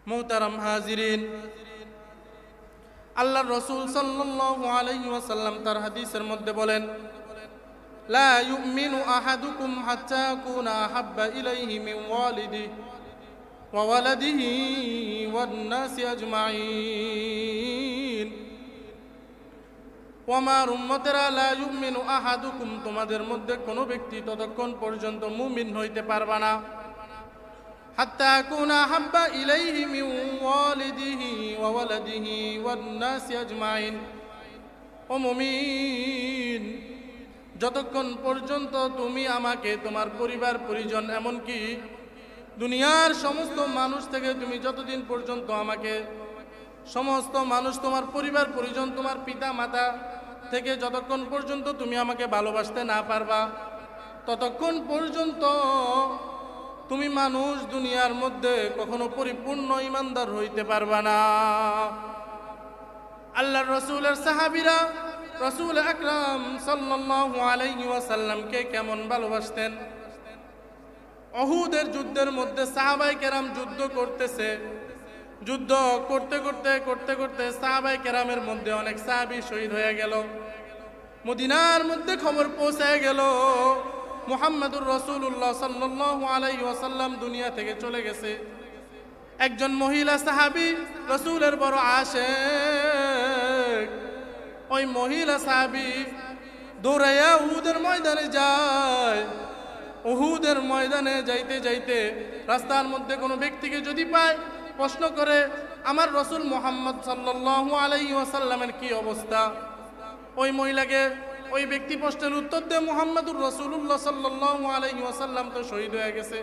মুহতারাম হাজিরিন, আল্লাহর রাসূল সাল্লাল্লাহু আলাইহি ওয়াসাল্লাম তার হাদিসের মধ্যে বলেন, লা ইউমিনু আহাদুকুম হাত্তা আকুনা আহাব্বা ইলাইহি মিন ওয়ালিদিহি ওয়া ওয়ালাদিহি ওয়ান নাসি আজমাইন। ও আমার উম্মতেরা, লা ইউমিনু আহাদুকুম, তোমাদের মধ্যে কোনো ব্যক্তি ততক্ষণ পর্যন্ত মুমিন হইতে পারবে না, হাত্তা আকুনা আহাব্বা ইলাইহি মিন ওয়ালিদিহি ওয়া ওয়ালাদিহি ওয়ান নাসি আজমাইন। ও মুমিন, যতক্ষণ পর্যন্ত তুমি আমাকে, তোমার পরিবার পরিজন, এমনকি দুনিয়ার সমস্ত মানুষ থেকে তুমি যতদিন পর্যন্ত আমাকে, সমস্ত মানুষ, তোমার পরিবার পরিজন, তোমার পিতা মাতা থেকে যতক্ষণ পর্যন্ত তুমি আমাকে ভালোবাসতে না পারবা, ততক্ষণ পর্যন্ত তুমি মানুষ দুনিয়ার মধ্যে কখনো পরিপূর্ণ ইমানদার হইতে পারবা না। আল্লাহর রাসূলের সাহাবীরা রাসূল আকরাম সাল্লাল্লাহু আলাইহি ওয়াসাল্লামকে কেমন ভালোবাসতেন। উহুদের যুদ্ধের মধ্যে সাহাবায়ে কেরাম যুদ্ধ করতেছে, যুদ্ধ করতে করতে করতে করতে সাহাবায়ে কেরামের মধ্যে অনেক সাহাবী শহীদ হয়ে গেল। মদিনার মধ্যে খবর পৌঁছায় গেল মুহাম্মদুর রাসূলুল্লাহ সাল্লাল্লাহু আলাইহি ওয়াসাল্লাম দুনিয়া থেকে চলে গেছে। একজন মহিলা সাহাবী রাসূলের বড় আশিক, ওই মহিলা সাহাবী দৌড়াইয়া উহুদের ময়দানে যায়। উহুদের ময়দানে যাইতে যাইতে রাস্তার মধ্যে কোনো ব্যক্তিকে যদি পায়, প্রশ্ন করে, আমার রাসূল মুহাম্মদ সাল্লাল্লাহু আলাইহি ওয়াসাল্লামের কি অবস্থা? ওই মহিলাকে, ওই ব্যক্তি প্রশ্নের উত্তর দেয়, মুহাম্মদুর রাসূলুল্লাহ সাল্লাল্লাহু আলাইহি ওয়াসাল্লাম তো শহীদ হয়ে গেছে।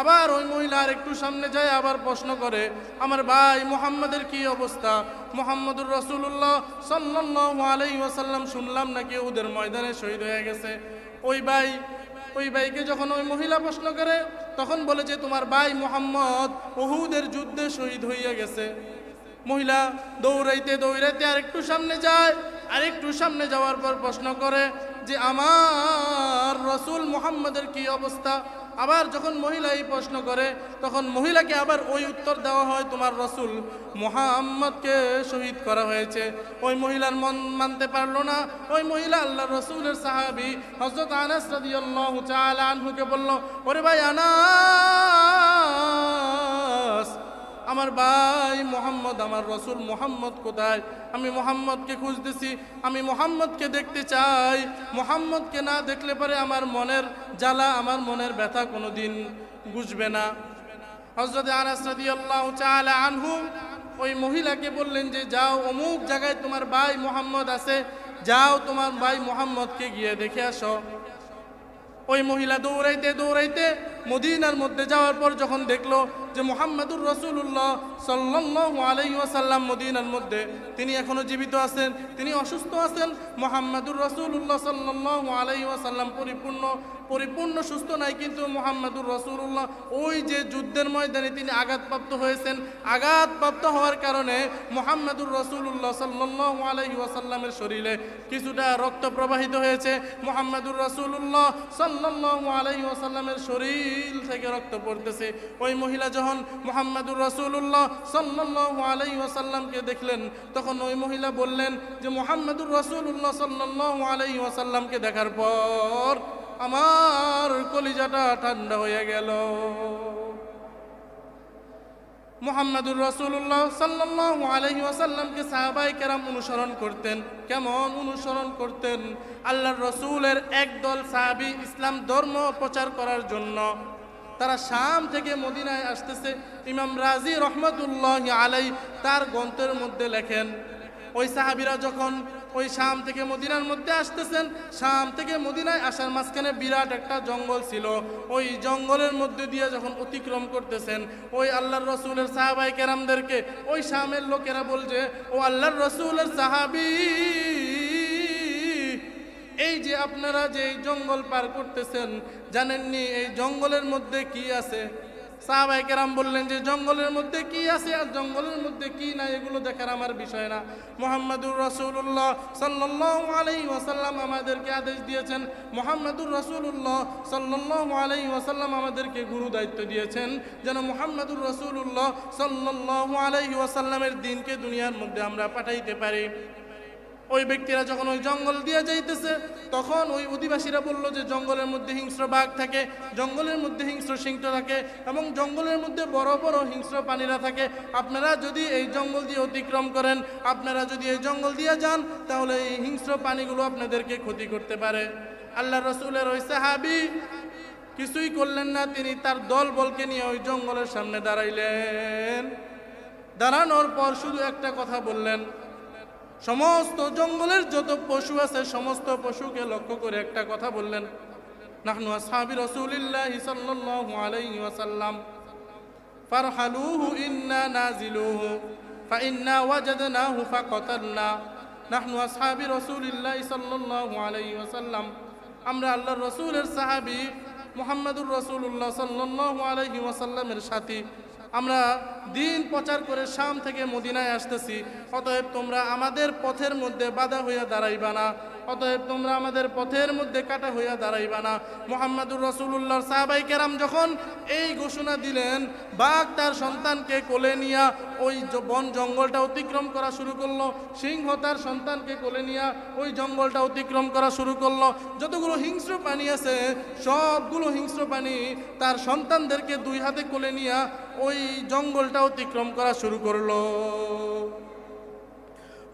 আবার ওই মহিলা আর একটু সামনে যায়, আবার প্রশ্ন করে, আমার ভাই মুহাম্মদের কি অবস্থা? মুহাম্মদুর রাসূলুল্লাহ সাল্লাল্লাহু আলাইহি ওয়াসাল্লাম শুনলাম নাকি উহুদের ময়দানে শহীদ হয়ে গেছে। ওই ভাইকে যখন ওই মহিলা প্রশ্ন করে, তখন বলে যে তোমার ভাই মুহাম্মদ উহুদের যুদ্ধে শহীদ হইয়া গেছে। মহিলা দৌড়াইতে দৌড়াইতে আরেকটু সামনে যায়, আরেকটু সামনে যাওয়ার পর প্রশ্ন করে যে আমার রাসূল মুহাম্মদের কি অবস্থা? আবার যখন মহিলা এই প্রশ্ন করে, তখন মহিলাকে আবার ওই উত্তর দেওয়া হয়, তোমার রাসূল মুহাম্মদকে শহীদ করা হয়েছে। ওই মহিলার মন মানতে পারলো না। ওই মহিলা আল্লাহর রাসূলের সাহাবী হযরত আনাস রাদিয়াল্লাহু তাআলা আনহুকে বলল, ওরে ভাই আনাস, আমার ভাই মুহাম্মদ, আমার রাসূল মুহাম্মদ কোথায়? আমি মুহাম্মদকে খুঁজতেছি, আমি মুহাম্মদকে দেখতে চাই। মুহাম্মদকে না দেখলে পরে আমার মনের জ্বালা, আমার মনের ব্যথা কোনোদিন বুঝবে না। হযরত আনাস রাদিয়াল্লাহু তাআলা আনহু ওই মহিলাকে বললেন যে যাও, অমুক জায়গায় তোমার ভাই মুহাম্মদ আছে, যাও তোমার ভাই মুহাম্মদকে গিয়ে দেখে আসো। ওই মহিলা দৌড়াইতে দৌড়াইতে মদিনার মধ্যে যাওয়ার পর যখন দেখলো যে মুহাম্মদুর রাসূলুল্লাহ সাল্লাল্লাহু আলাইহি ওয়াসাল্লাম মদিনার মধ্যে, তিনি এখনো জীবিত আছেন, তিনি অসুস্থ আছেন, মুহাম্মদুর রাসূলুল্লাহ সাল্লাল্লাহু আলাইহি ওয়াসাল্লাম পরিপূর্ণ সুস্থ নাই, কিন্তু মুহাম্মদুর রাসূলুল্লাহ ওই যে যুদ্ধের ময়দানে তিনি আঘাতপ্রাপ্ত হয়েছেন, আঘাতপ্রাপ্ত হওয়ার কারণে মুহাম্মদুর রাসূলুল্লাহ সাল্লাল্লাহু আলাইহি ওয়াসাল্লামের শরীরে কিছুটা রক্ত প্রবাহিত হয়েছে। মুহাম্মদুর রাসূলুল্লাহ সাল্লাল্লাহু আলাইহি ওয়াসাল্লামের শরীর থেকে রক্ত পড়তেছে। ওই মহিলা যখন মুহাম্মদুর রাসূলুল্লাহ সাল্লাল্লাহু আলাইহি ওয়াসাল্লামকে দেখলেন, তখন ওই মহিলা বললেন যে মুহাম্মদুর রাসূলুল্লাহ সাল্লাল্লাহু আলাইহি ওয়াসাল্লামকে দেখার পর আমার কলিজাটা ঠান্ডা হয়ে গেল। মুহাম্মদুর রাসূলুল্লাহ সাল্লাল্লাহু আলাইহি ওয়াসাল্লামকে সাহাবায়ে কেরাম অনুসরণ করতেন। কেমন অনুসরণ করতেন? আল্লাহর রাসূলের একদল সাহাবী ইসলাম ধর্ম প্রচার করার জন্য তারা শাম থেকে মদিনায় আসতেছে। ইমাম রাজি রহমাতুল্লাহি আলাইহি তার গ্রন্থের মধ্যে লেখেন, ওই সাহাবীরা যখন ওই শাম থেকে মদিনার মধ্যে আসতেছেন, শাম থেকে মদিনায় আসার মাঝখানে বিরাট একটা জঙ্গল ছিল। ওই জঙ্গলের মধ্যে দিয়ে যখন অতিক্রম করতেছেন, ওই আল্লাহর রাসূলের সাহাবায়ে কেরামদেরকে ওই শামের লোকেরা বলছে, ও আল্লাহর রাসূলের সাহাবী, এই যে আপনারা যে এই জঙ্গল পার করতেছেন, জানেননি এই জঙ্গলের মধ্যে কি আছে? সাহাবায়ে কেরাম বললেন যে জঙ্গলের মধ্যে কি আছে আর জঙ্গলের মধ্যে কি নাই এগুলো দেখার আমার বিষয় না। মুহাম্মাদুর রাসূলুল্লাহ সাল্লাল্লাহু আলাইহি ওয়াসাল্লাম আমাদেরকে আদেশ দিয়েছেন, মুহাম্মাদুর রাসূলুল্লাহ সাল্লাল্লাহু আলাইহি ওয়াসাল্লাম আমাদেরকে গুরু দায়িত্ব দিয়েছেন যেন মুহাম্মাদুর রাসূলুল্লাহ সাল্লাল্লাহু আলাইহি ওয়াসাল্লামের দ্বীনকে দুনিয়ার মধ্যে আমরা পাঠাইতে পারি। ওই ব্যক্তিরা যখন ওই জঙ্গল দিয়ে যাইতেছে তখন ওই অধিবাসীরা বলল যে জঙ্গলের মধ্যে হিংস্র বাঘ থাকে, জঙ্গলের মধ্যে হিংস্র সিংহ থাকে এবং জঙ্গলের মধ্যে বড় বড় হিংস্র প্রাণীরা থাকে। আপনারা যদি এই জঙ্গল দিয়ে অতিক্রম করেন, আপনারা যদি এই জঙ্গল দিয়ে যান তাহলে এই হিংস্র প্রাণীগুলো আপনাদেরকে ক্ষতি করতে পারে। আল্লাহ রসুলের ওই সাহাবী কিছুই করলেন না, তিনি তার দল বলকে নিয়ে ওই জঙ্গলের সামনে দাঁড়াইলেন। দাঁড়ানোর পর শুধু একটা কথা বললেন, সমস্ত জঙ্গলের যত পশু আছে সমস্ত পশুকে লক্ষ্য করে একটা কথা বললেন, নাহনু আসহাবি রাসূলিল্লাহি সাল্লাল্লাহু আলাইহি ওয়াসাল্লাম ফারহালুহু ইন্না নাজিলুহু ফাইন্না ওয়াজাদনাহু ফাকাতালনা। নাহনু আসহাবি রাসূলিল্লাহি সাল্লাল্লাহু আলাইহি ওয়াসাল্লাম, আমরা আল্লাহর রাসূলের সাহাবী মুহাম্মাদুর রাসূলুল্লাহ সাল্লাল্লাহু আলাইহি ওয়াসাল্লামের সাথী। আমরা দিন প্রচার করে শাম থেকে মদিনায় আসতেছি, অতএব তোমরা আমাদের পথের মধ্যে বাধা হইয়া দাঁড়াইবা না, অতএব তোমরা আমাদের পথের মধ্যে কাটা হইয়া দাঁড়াইবা না। মুহাম্মাদুর রাসূলুল্লাহর সাহাবায়ে কেরাম যখন এই ঘোষণা দিলেন, বাঘ তার সন্তানকে কোলে নিয়া ওই বন জঙ্গলটা অতিক্রম করা শুরু করলো, সিংহ তার সন্তানকে কোলে নিয়া ওই জঙ্গলটা অতিক্রম করা শুরু করলো। যতগুলো হিংস্র প্রাণী আছে সবগুলো হিংস্র প্রাণী তার সন্তানদেরকে দুই হাতে কোলে নিয়া ওই জঙ্গলটা অতিক্রম করা শুরু করলো।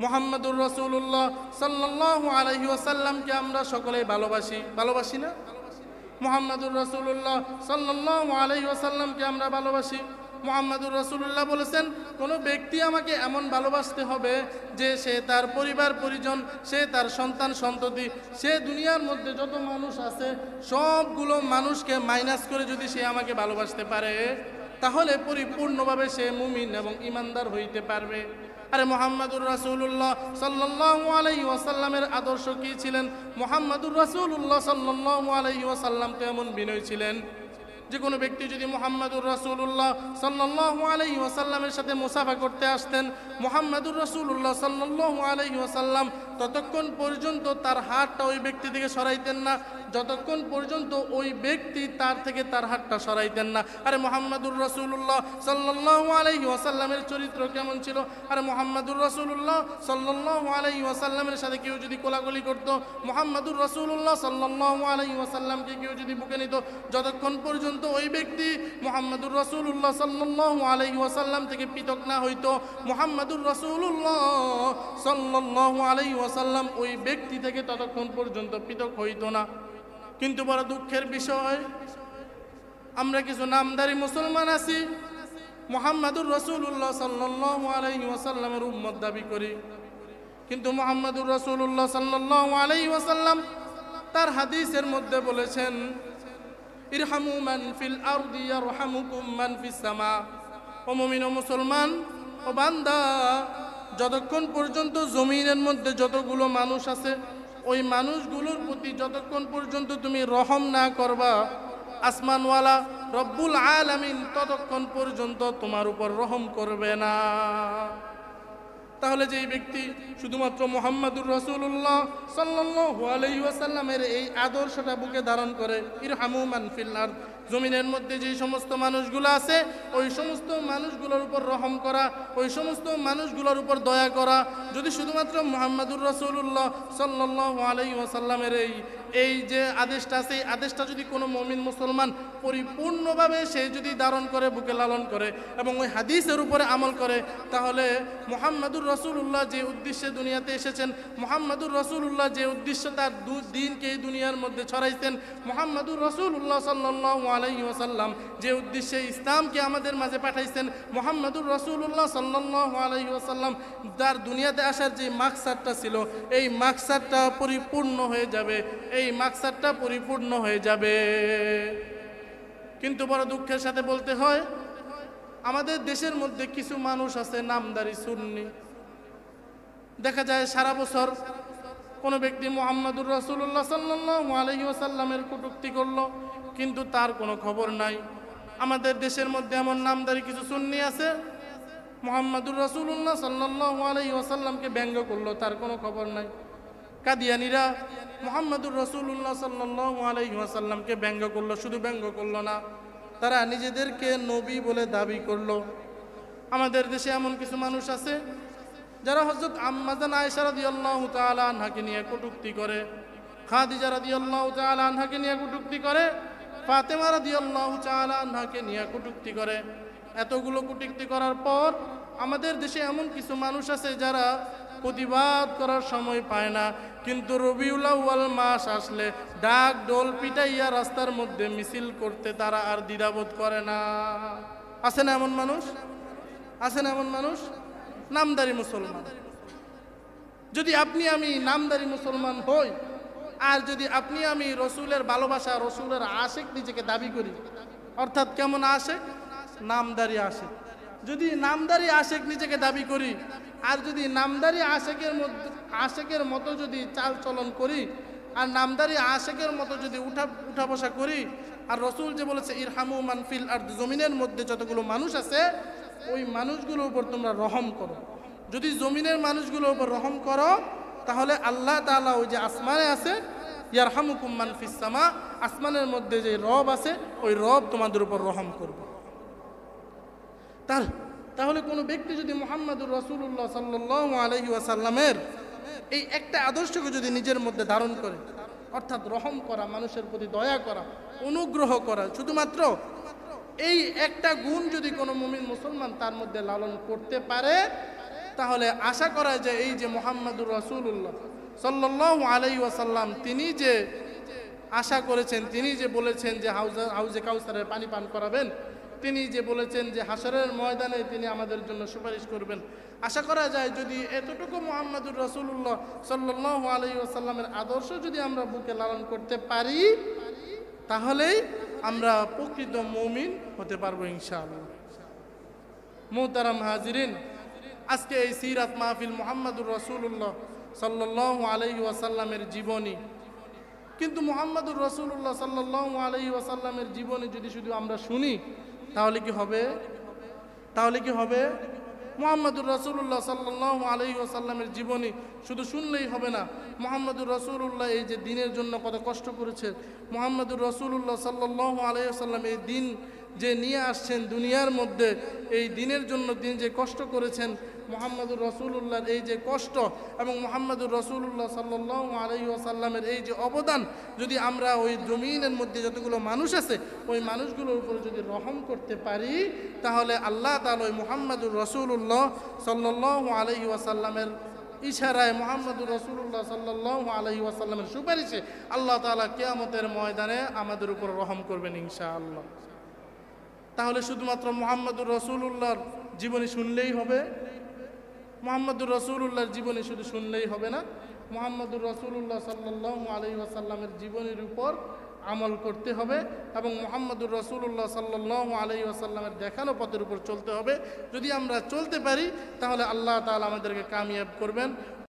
মুহাম্মাদুর রাসূলুল্লাহ সাল্লাল্লাহু আলাইহি ওয়াসাল্লামকে আমরা সকলেই ভালোবাসি, ভালোবাসি না? মুহাম্মাদুর রাসূলুল্লাহ সাল্লাল্লাহু আলাইহি ওয়াসাল্লামকে আমরা ভালোবাসি। মুহাম্মাদুর রাসূলুল্লাহ বলেছেন, কোনো ব্যক্তি আমাকে এমন ভালোবাসতে হবে যে সে তার পরিবার পরিজন, সে তার সন্তান সন্ততি, সে দুনিয়ার মধ্যে যত মানুষ আছে সবগুলো মানুষকে মাইনাস করে যদি সে আমাকে ভালোবাসতে পারে তাহলে পরিপূর্ণভাবে সে মুমিন এবং ইমানদার হইতে পারবে। আরে মুহাম্মাদুর রাসূলুল্লাহ সাল্লাল্লাহু আলাইহি ওয়াসাল্লামের আদর্শ কি ছিলেন? মুহাম্মাদুর রাসূলুল্লাহ সাল্লাল্লাহু আলাইহি ওয়াসাল্লাম তো এমন বিনয় ছিলেন যে কোনো ব্যক্তি যদি মুহাম্মাদুর রাসূলুল্লাহ সাল্লাল্লাহু আলাইহি ওয়াসাল্লামের সাথে মুসাফা করতে আসতেন, মুহাম্মাদুর রাসূলুল্লাহ সাল্লাল্লাহু আলাইহি ওয়াসাল্লাম ততক্ষণ পর্যন্ত তার হাতটা ওই ব্যক্তি থেকে সরাইতেন না যতক্ষণ পর্যন্ত ওই ব্যক্তি তার থেকে তার হাতটা সরাইতেন না। আরে মুহাম্মাদুর রাসূলুল্লাহ সাল্লাল্লাহু আলাইহি ওয়াসাল্লামের চরিত্র কেমন ছিল? আরে মুহাম্মাদুর রাসূলুল্লাহ সাল্লাল্লাহু আলাইহি ওয়াসাল্লামের সাথে কেউ যদি কোলাকুলি করত, মুহাম্মাদুর রাসূলুল্লাহ সাল্লাল্লাহু আলাইহি ওয়াসাল্লামকে কেউ যদি বুকে নিত, যতক্ষণ পর্যন্ত ওই ব্যক্তি মুহাম্মাদুর রাসূলুল্লাহ সাল্লাল্লাহু আলাইহি ওয়াসাল্লাম থেকে পৃথক না হইতো, মুহাম্মাদুর রাসূলুল্লাহ সাল্লাল্লাহু আলাইহি ওয়াসাল্লাম ওই ব্যক্তি থেকে ততক্ষণ পর্যন্ত পৃথক হইতো না। কিন্তু বড় দুঃখের বিষয়, আমরা কিছু নামদারি মুসলমান আছি, মুহাম্মাদুর রাসূলুল্লাহ সাল্লাল্লাহু আলাইহি ওয়াসাল্লামের উম্মত দাবি করি, কিন্তু মুহাম্মাদুর রাসূলুল্লাহ সাল্লাল্লাহু আলাইহি ওয়াসাল্লাম তার হাদিসের মধ্যে বলেছেন, ইরহামু মান ফিল আরদি ইয়ারহামুকুম মান ফিস সামা। ও মুমিন ও মুসলমান ও বান্দা, যতক্ষণ পর্যন্ত জমিনের মধ্যে যতগুলো মানুষ আছে ওই মানুষগুলোর প্রতি যতক্ষণ পর্যন্ত তুমি রহম না করবা, আসমানওয়ালা রব্বুল আলামিন ততক্ষণ পর্যন্ত তোমার উপর রহম করবে না। তাহলে যেই ব্যক্তি শুধুমাত্র মুহাম্মাদুর রাসূলুল্লাহ সাল্লাল্লাহু আলাইহি ওয়াসাল্লামের এই আদর্শটা বুকে ধারণ করে, ইরহামু মান ফিল আরদ, জমিনের মধ্যে যে সমস্ত মানুষগুলো আছে ওই সমস্ত মানুষগুলোর উপর রহম করা, ওই সমস্ত মানুষগুলোর উপর দয়া করা, যদি শুধুমাত্র মুহাম্মাদুর রাসূলুল্লাহ সাল্লাল্লাহু আলাইহি ওয়াসাল্লামের এই যে আদেশটা আছে, এই আদেশটা যদি কোনো মুমিন মুসলমান পরিপূর্ণভাবে সে যদি ধারণ করে, বুকে লালন করে এবং ওই হাদিসের উপরে আমল করে, তাহলে মুহাম্মাদুর রাসূলুল্লাহ যে উদ্দেশ্যে দুনিয়াতে এসেছেন, মুহাম্মাদুর রাসূলুল্লাহ যে উদ্দেশ্যে তার দ্বীনকে এই দুনিয়ার মধ্যে ছড়াইছেন, মুহাম্মাদুর রাসূলুল্লাহ সাল্লাল্লাহু আলাইহি ওয়াসাল্লাম যে উদ্দেশ্যে ইসলামকে আমাদের মাঝে পাঠাইছেন, মুহাম্মাদুর রাসূলুল্লাহ সাল্লাল্লাহু আলাইহি ওয়াসাল্লাম তার দুনিয়াতে আসার যে মাকসাদটা ছিল, এই মাকসাদটা পরিপূর্ণ হয়ে যাবে, এই মাকসাদটা পরিপূর্ণ হয়ে যাবে। কিন্তু বড় দুঃখের সাথে বলতে হয়, আমাদের দেশের মধ্যে কিছু মানুষ আছে নামদারি সুন্নি। দেখা যায় সারা বছর কোনো ব্যক্তি মুহাম্মাদুর রাসূলুল্লাহ সাল্লাল্লাহু আলাইহি ওয়াসাল্লামের কটূক্তি করলো, কিন্তু তার কোনো খবর নাই। আমাদের দেশের মধ্যে এমন নামদারি কিছু সুন্নি আছে, মুহাম্মাদুর রাসূলুল্লাহ সাল্লাল্লাহু আলাইহি ওয়াসাল্লামকে ব্যঙ্গ করলো, তার কোনো খবর নাই। কাদিয়ানীরা মুহাম্মাদুর রাসূলুল্লাহ সাল্লাল্লাহু আলাইহি ওয়াসাল্লামকে ব্যঙ্গ করলো, শুধু ব্যঙ্গ করলো না, তারা নিজেদেরকে নবী বলে দাবি করলো। আমাদের দেশে এমন কিছু মানুষ আছে যারা হযরত আম্মাজান আয়েশা রাদিয়াল্লাহু তাআলা আনহাকে নিয়ে কটূক্তি করে, খাদিজা রাদিয়াল্লাহু তাআলা আনহাকে নিয়ে কটূক্তি করে, ফাতেমা রাদিয়াল্লাহু তাআলা আনহাকে নিয়ে কটূক্তি করে। এতগুলো কটূক্তি করার পর আমাদের দেশে এমন কিছু মানুষ আছে যারা প্রতিবাদ করার সময় পায় না, কিন্তু রবিউল আউয়াল মাস আসলে ডাক ডোল পিটাইয়া রাস্তার মধ্যে মিছিল করতে তারা আর দ্বিধাবোধ করে না। আছে না এমন মানুষ? আছে না এমন মানুষ? নামদারি মুসলমান। যদি আপনি আমি নামদারি মুসলমান হই, আর যদি আপনি আমি রসুলের ভালোবাসা, রসুলের আশেক নিজেকে দাবি করি, অর্থাৎ কেমন আশেক? নামদারি আশেক। যদি নামদারি আশেক নিজেকে দাবি করি, আর যদি নামদারি আশেকের মতো যদি চাল চলন করি, আর নামদারি আশেকের মতো যদি উঠা বসা করি, আর রসুল যে বলেছে ইরহামু মান ফিল আরদ, জমিনের মধ্যে যতগুলো মানুষ আছে ওই মানুষগুলোর উপর তোমরা রহম করো। যদি জমিনের মানুষগুলোর উপর রহম করো, তাহলে আল্লাহ তাআলা ওই যে আসমানে আছে, ইয়ারহামুকুম মান ফিস সামা, আসমানের মধ্যে যে রব আছে ওই রব তোমাদের উপর রহম করবে। তাহলে কোনো ব্যক্তি যদি মুহাম্মাদুর রাসূলুল্লাহ সাল্লাল্লাহু আলাইহি ওয়াসাল্লামের এই একটা আদর্শকে যদি নিজের মধ্যে ধারণ করে, অর্থাৎ রহম করা, মানুষের প্রতি দয়া করা, অনুগ্রহ করা, শুধুমাত্র এই একটা গুণ যদি কোনো মুমিন মুসলমান তার মধ্যে লালন করতে পারে, তাহলে আশা করা যায় এই যে মুহাম্মাদুর রাসূলুল্লাহ সাল্লাল্লাহু আলাইহি ওয়াসাল্লাম তিনি যে আশা করেছেন, তিনি যে বলেছেন যে হাউজে কাউসারের পানি পান করাবেন, তিনি যে বলেছেন যে হাসরের ময়দানে তিনি আমাদের জন্য সুপারিশ করবেন, আশা করা যায় যদি এতটুকু মুহাম্মাদুর রাসূলুল্লাহ সাল্লাল্লাহু আলাইহি ওয়াসাল্লামের আদর্শ যদি আমরা বুকে লালন করতে পারি, তাহলেই আমরা প্রকৃত মুমিন হতে পারবো ইনশাআল্লাহ। মুহতারাম হাজিরিন, আজকে এই সিরাত মাহফিল মুহাম্মাদুর রাসূলুল্লাহ সাল্লাল্লাহু আলাইহি ওয়াসাল্লামের জীবনী, কিন্তু মুহাম্মাদুর রাসূলুল্লাহ সাল্লাল্লাহু আলাইহি ওয়াসাল্লামের জীবনী যদি শুধু আমরা শুনি, তাহলে কি হবে? মুহাম্মাদুর রাসূলুল্লাহ সাল্লাল্লাহু আলাইহি ওয়াসাল্লামের জীবনী শুধু শুনলেই হবে না। মুহাম্মাদুর রাসূলুল্লাহ এই যে দ্বীনের জন্য কত কষ্ট করেছে, মুহাম্মাদুর রাসূলুল্লাহ সাল্লাল্লাহু আলাইহি ওয়াসাল্লাম এই দ্বীন যে নিয়ে আসছেন দুনিয়ার মধ্যে, এই দ্বীনের জন্য তিনি যে কষ্ট করেছেন, মুহাম্মাদুর রাসূলুল্লাহর এই যে কষ্ট এবং মুহাম্মাদুর রাসূলুল্লাহ সাল্লাল্লাহু আলাইহি ওয়াসাল্লামের এই যে অবদান যদি আমরা ওই জমিনের মধ্যে যতগুলো মানুষ আছে ওই মানুষগুলোর উপর যদি রহম করতে পারি, তাহলে আল্লাহ তাআলা ওই মুহাম্মাদুর রাসূলুল্লাহ সাল্লাল্লাহু আলাইহি ওয়াসাল্লামের ইশারায়, মুহাম্মাদুর রাসূলুল্লাহ সাল্লাল্লাহু আলাইহি ওয়াসাল্লামের সুপারিশে আল্লাহ তাআলা কিয়ামতের ময়দানে আমাদের উপর রহম করবেন ইনশাআল্লাহ। তাহলে শুধুমাত্র মুহাম্মাদুর রাসূলুল্লাহর জীবনী শুনলেই হবে? মুহাম্মাদুর রাসূলুল্লাহর জীবনী শুধু শুনলেই হবে না, মুহাম্মাদুর রাসূলুল্লাহ সাল্লাল্লাহু আলাইহি ওয়াসাল্লামের জীবনীর উপর আমল করতে হবে এবং মুহাম্মাদুর রাসূলুল্লাহ সাল্লাল্লাহু আলাইহি ওয়াসাল্লামের দেখানো পথের উপর চলতে হবে। যদি আমরা চলতে পারি তাহলে আল্লাহ তাআলা আমাদেরকে কামিয়াব করবেন।